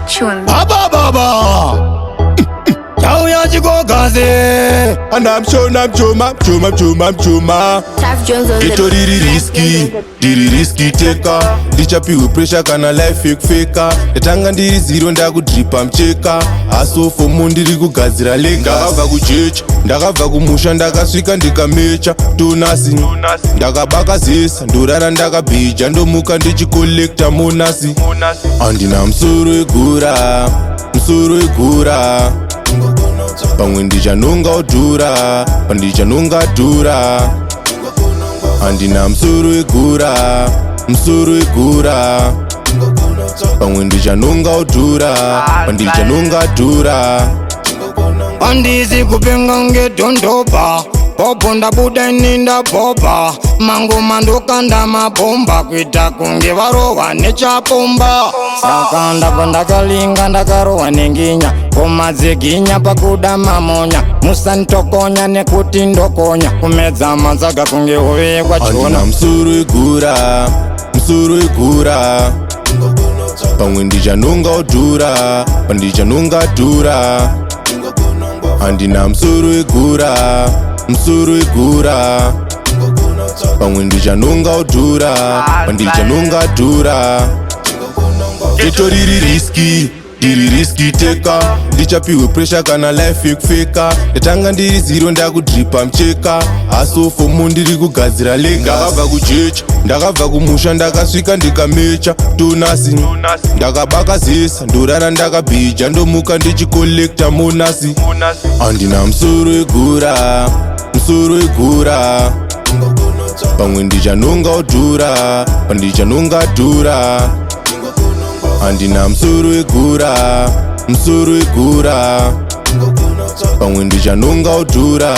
TUNZ. Baba Baba. Tauya Chigogodera. And I'm Mushona, Chuma. Tough Jones on Get diri risky taker. Ndichapiwe pressure kana life faker. Ndetanga ndiri zero ndakudripa mcheka. Aso fomo ndiri kugadzira lega. Ndakabva kuchecha, ndakabva kumusha ndakasvika ndikamecha. TUNZ ndakabaka zesa, ndorara ndakabhija ndomuka ndichikolekta monasi. Andina musoro wegora. Pamwe ndichanonga udhura, pandichanonga dhura. Andina musoro wegora. Pamwe ndichanonga udhura, pandichanonga dhura. Andizi kupenga ngedhondobha, bhobho ndabuda ininda bhobha. Mango mandokanda mabhomba kuita kunge varohwa nechapomba. Saka ndabva ndakalinga ndakarohwa nenginya, ngoma dzeginya pakuda mamonya. Musanitokonya nekuti ndokonya, kumedza manzaga kunge hove kwachona. Andina musoro wegora. Pamwe ndichanonga udhura, pandichanonga dhura. Andina musoro wegora. Pamwe ndichanonga udhura, pandichanonga dhura. Geto riri risky taker. Ndichapiwe pressure kana life faker. Ndetanga ndiri zero ndakudripa mcheka. Aso fomo ndiri kugadzira lega. Ndakabva kuchecha, ndakabva kumusha ndakasvika ndikamecha. TUNZ ndakabaka zesa, ndorara ndakabhija ndomuka ndichikolekta monasi. Andina musoro wegora. Pamwe ndichanonga udhura, pandichanonga dhura. Andina musoro wegora. Pamwe ndichanonga udhura,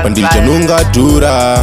pandichanonga dhura.